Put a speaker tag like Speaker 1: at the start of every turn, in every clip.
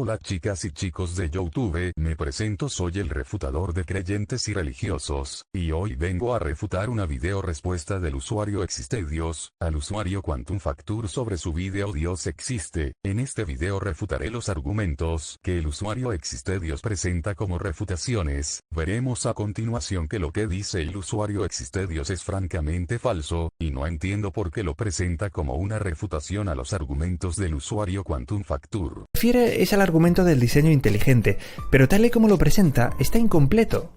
Speaker 1: Hola chicas y chicos de YouTube, me presento, soy el refutador de creyentes y religiosos, y hoy vengo a refutar una video respuesta del usuario Existe Dios, al usuario Quantum Factor sobre su video Dios existe. En este video refutaré los argumentos que el usuario Existe Dios presenta como refutaciones. Veremos a continuación que lo que dice el usuario Existe Dios es francamente falso, y no entiendo por qué lo presenta como una refutación a los argumentos del usuario Quantum Factor.
Speaker 2: Refiere es al argumento del diseño inteligente, pero tal y como lo presenta, está incompleto.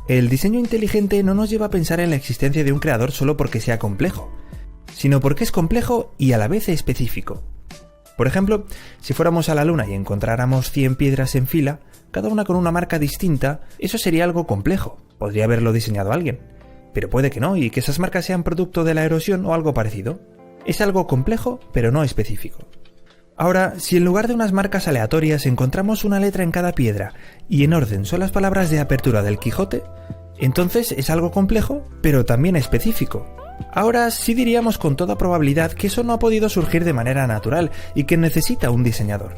Speaker 2: El diseño inteligente no nos lleva a pensar en la existencia de un creador solo porque sea complejo, sino porque es complejo y a la vez específico. Por ejemplo, si fuéramos a la Luna y encontráramos 100 piedras en fila, cada una con una marca distinta, eso sería algo complejo. Podría haberlo diseñado alguien. Pero puede que no, y que esas marcas sean producto de la erosión o algo parecido. Es algo complejo, pero no específico. Ahora, si en lugar de unas marcas aleatorias encontramos una letra en cada piedra y en orden son las palabras de apertura del Quijote, entonces es algo complejo, pero también específico. Ahora sí diríamos con toda probabilidad que eso no ha podido surgir de manera natural y que necesita un diseñador.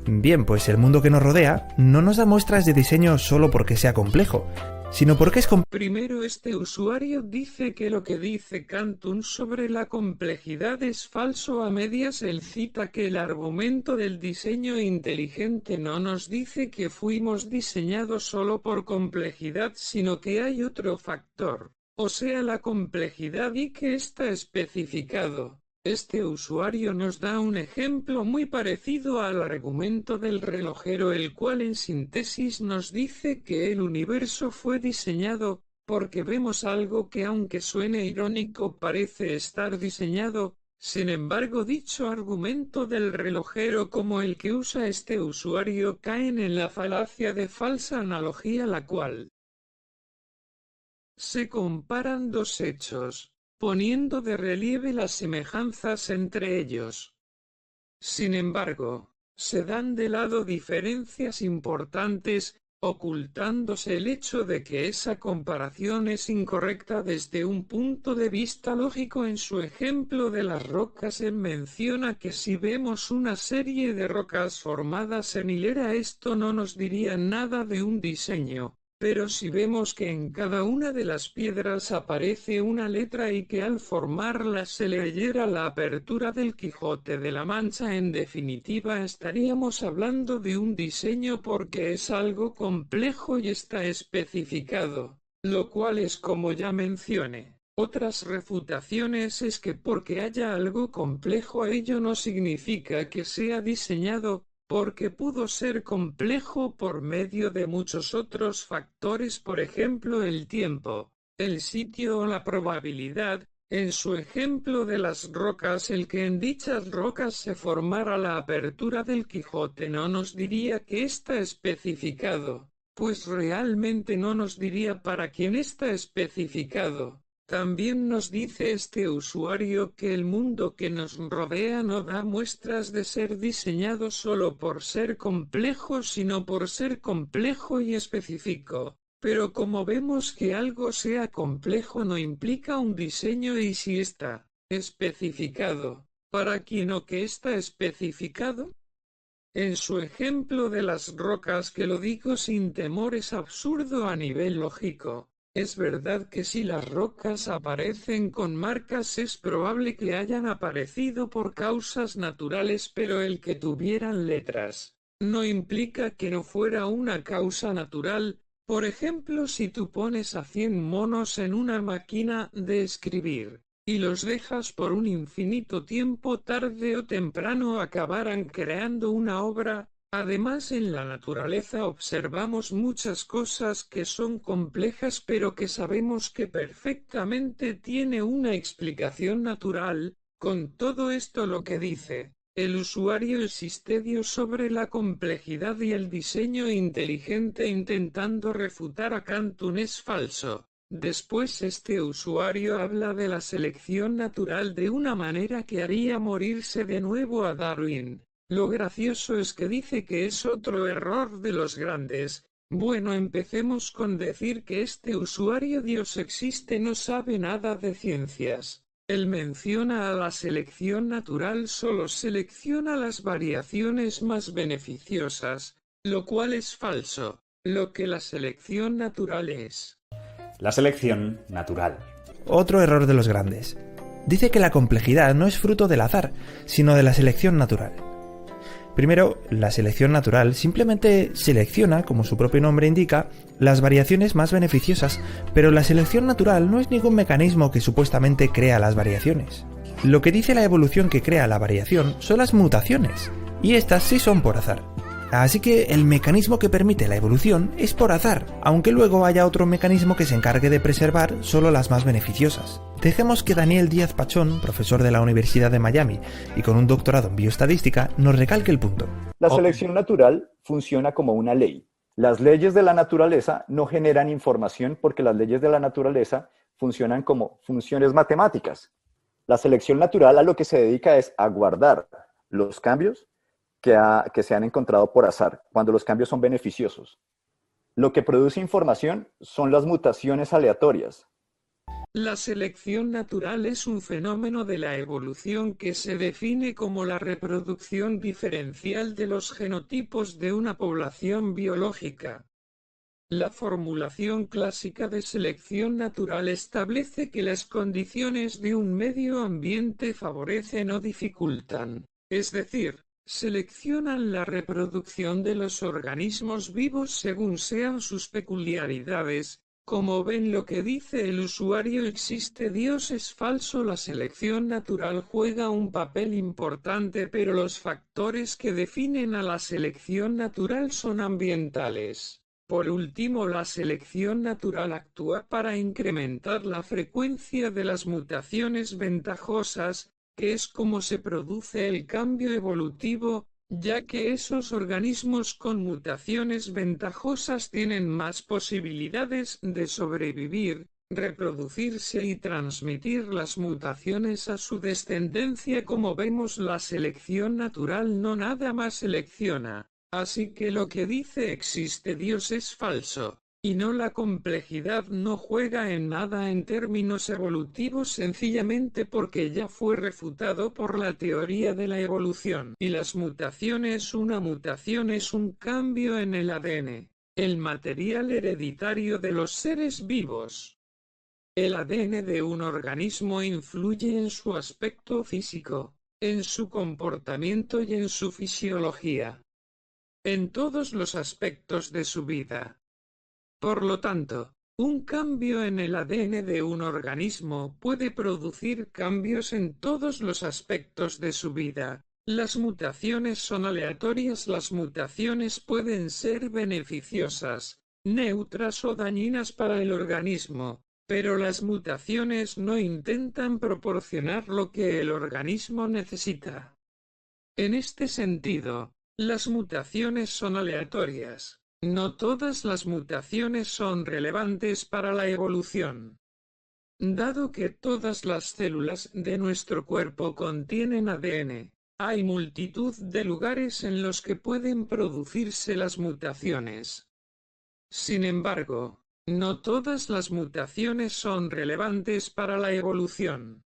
Speaker 2: Bien, pues el mundo que nos rodea no nos da muestras de diseño solo porque sea complejo, sino porque es
Speaker 3: Primero, este usuario dice que lo que dice Quantum sobre la complejidad es falso a medias. Él cita que el argumento del diseño inteligente no nos dice que fuimos diseñados solo por complejidad, sino que hay otro factor, o sea la complejidad, y que está especificado. Este usuario nos da un ejemplo muy parecido al argumento del relojero, el cual en síntesis nos dice que el universo fue diseñado, porque vemos algo que aunque suene irónico parece estar diseñado. Sin embargo, dicho argumento del relojero como el que usa este usuario caen en la falacia de falsa analogía, la cual se comparan dos hechos, poniendo de relieve las semejanzas entre ellos. Sin embargo, se dan de lado diferencias importantes, ocultándose el hecho de que esa comparación es incorrecta desde un punto de vista lógico. En su ejemplo de las rocas, él menciona que si vemos una serie de rocas formadas en hilera, esto no nos diría nada de un diseño. Pero si vemos que en cada una de las piedras aparece una letra y que al formarlas se leyera la apertura del Quijote de la Mancha, en definitiva estaríamos hablando de un diseño porque es algo complejo y está especificado, lo cual es como ya mencioné. Otras refutaciones es que porque haya algo complejo ello no significa que sea diseñado, porque pudo ser complejo por medio de muchos otros factores, por ejemplo el tiempo, el sitio o la probabilidad. En su ejemplo de las rocas, el que en dichas rocas se formara la apertura del Quijote no nos diría que está especificado, pues realmente no nos diría para quién está especificado. También nos dice este usuario que el mundo que nos rodea no da muestras de ser diseñado solo por ser complejo, sino por ser complejo y específico. Pero como vemos que algo sea complejo no implica un diseño, y si está especificado, ¿para quién o qué está especificado? En su ejemplo de las rocas, que lo digo sin temor, es absurdo a nivel lógico. Es verdad que si las rocas aparecen con marcas es probable que hayan aparecido por causas naturales, pero el que tuvieran letras no implica que no fuera una causa natural. Por ejemplo, si tú pones a 100 monos en una máquina de escribir y los dejas por un infinito tiempo, tarde o temprano acabarán creando una obra. Además, en la naturaleza observamos muchas cosas que son complejas pero que sabemos que perfectamente tiene una explicación natural. Con todo esto, lo que dice el usuario Existe Dios sobre la complejidad y el diseño inteligente intentando refutar a Quantum es falso. Después este usuario habla de la selección natural de una manera que haría morirse de nuevo a Darwin. Lo gracioso es que dice que es otro error de los grandes. Bueno, empecemos con decir que este usuario Dios existe no sabe nada de ciencias. Él menciona a la selección natural solo selecciona las variaciones más beneficiosas, lo cual es falso. Lo que la selección natural es.
Speaker 4: La selección natural.
Speaker 2: Otro error de los grandes. Dice que la complejidad no es fruto del azar, sino de la selección natural. Primero, la selección natural simplemente selecciona, como su propio nombre indica, las variaciones más beneficiosas, pero la selección natural no es ningún mecanismo que supuestamente crea las variaciones. Lo que dice la evolución que crea la variación son las mutaciones, y estas sí son por azar. Así que el mecanismo que permite la evolución es por azar, aunque luego haya otro mecanismo que se encargue de preservar solo las más beneficiosas. Dejemos que Daniel Díaz Pachón, profesor de la Universidad de Miami y con un doctorado en bioestadística, nos recalque el punto.
Speaker 5: La selección natural funciona como una ley. Las leyes de la naturaleza no generan información porque las leyes de la naturaleza funcionan como funciones matemáticas. La selección natural a lo que se dedica es a guardar los cambios que se han encontrado por azar, cuando los cambios son beneficiosos. Lo que produce información son las mutaciones aleatorias.
Speaker 3: La selección natural es un fenómeno de la evolución que se define como la reproducción diferencial de los genotipos de una población biológica. La formulación clásica de selección natural establece que las condiciones de un medio ambiente favorecen o dificultan, es decir, seleccionan la reproducción de los organismos vivos según sean sus peculiaridades. Como ven lo que dice el usuario existe Dios es falso. La selección natural juega un papel importante, pero los factores que definen a la selección natural son ambientales. Por último, la selección natural actúa para incrementar la frecuencia de las mutaciones ventajosas, que es como se produce el cambio evolutivo, ya que esos organismos con mutaciones ventajosas tienen más posibilidades de sobrevivir, reproducirse y transmitir las mutaciones a su descendencia. Como vemos, la selección natural no nada más selecciona, así que lo que dice existe Dios es falso. Y no, la complejidad no juega en nada en términos evolutivos sencillamente porque ya fue refutado por la teoría de la evolución. Y las mutaciones, una mutación es un cambio en el ADN, el material hereditario de los seres vivos. El ADN de un organismo influye en su aspecto físico, en su comportamiento y en su fisiología. En todos los aspectos de su vida. Por lo tanto, un cambio en el ADN de un organismo puede producir cambios en todos los aspectos de su vida. Las mutaciones son aleatorias. Las mutaciones pueden ser beneficiosas, neutras o dañinas para el organismo, pero las mutaciones no intentan proporcionar lo que el organismo necesita. En este sentido, las mutaciones son aleatorias. No todas las mutaciones son relevantes para la evolución. Dado que todas las células de nuestro cuerpo contienen ADN, hay multitud de lugares en los que pueden producirse las mutaciones. Sin embargo, no todas las mutaciones son relevantes para la evolución.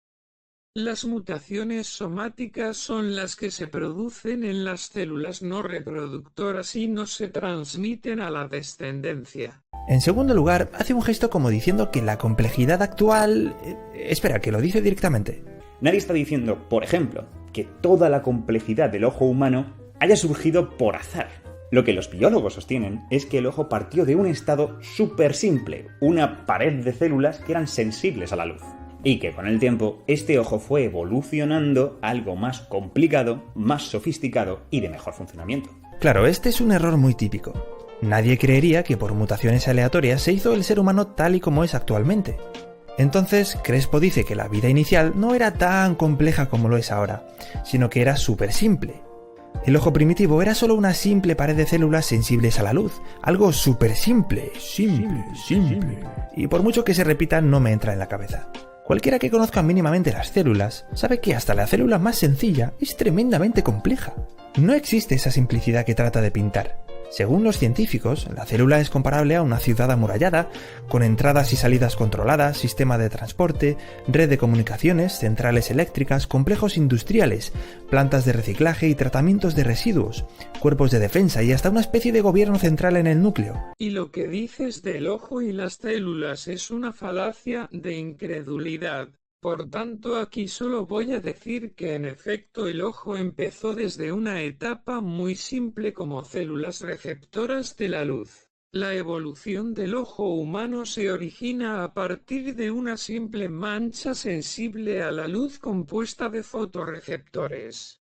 Speaker 3: Las mutaciones somáticas son las que se producen en las células no reproductoras y no se transmiten a la descendencia.
Speaker 2: En segundo lugar, hace un gesto como diciendo que la complejidad actual... Espera, que lo dice directamente.
Speaker 4: Nadie está diciendo, por ejemplo, que toda la complejidad del ojo humano haya surgido por azar. Lo que los biólogos sostienen es que el ojo partió de un estado súper simple, una pared de células que eran sensibles a la luz. Y que con el tiempo este ojo fue evolucionando a algo más complicado, más sofisticado y de mejor funcionamiento.
Speaker 2: Claro, este es un error muy típico. Nadie creería que por mutaciones aleatorias se hizo el ser humano tal y como es actualmente. Entonces, Crespo dice que la vida inicial no era tan compleja como lo es ahora, sino que era súper simple. El ojo primitivo era solo una simple pared de células sensibles a la luz, algo súper simple. Y por mucho que se repita, no me entra en la cabeza. Cualquiera que conozca mínimamente las células sabe que hasta la célula más sencilla es tremendamente compleja. No existe esa simplicidad que trata de pintar. Según los científicos, la célula es comparable a una ciudad amurallada, con entradas y salidas controladas, sistema de transporte, red de comunicaciones, centrales eléctricas, complejos industriales, plantas de reciclaje y tratamientos de residuos, cuerpos de defensa y hasta una especie de gobierno central en el núcleo.
Speaker 3: Y lo que dices del ojo y las células es una falacia de incredulidad. Por tanto, aquí solo voy a decir que en efecto el ojo empezó desde una etapa muy simple como células receptoras de la luz. La evolución del ojo humano se origina a partir de una simple mancha sensible a la luz compuesta de fotorreceptores.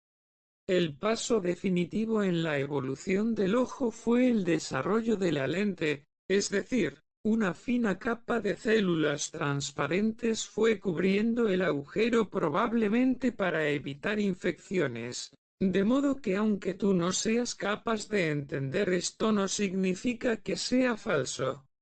Speaker 3: El paso definitivo en la evolución del ojo fue el desarrollo de la lente, es decir, una fina capa de células transparentes fue cubriendo el agujero probablemente para evitar infecciones. De modo que aunque tú no seas capaz de entender esto no significa que sea falso.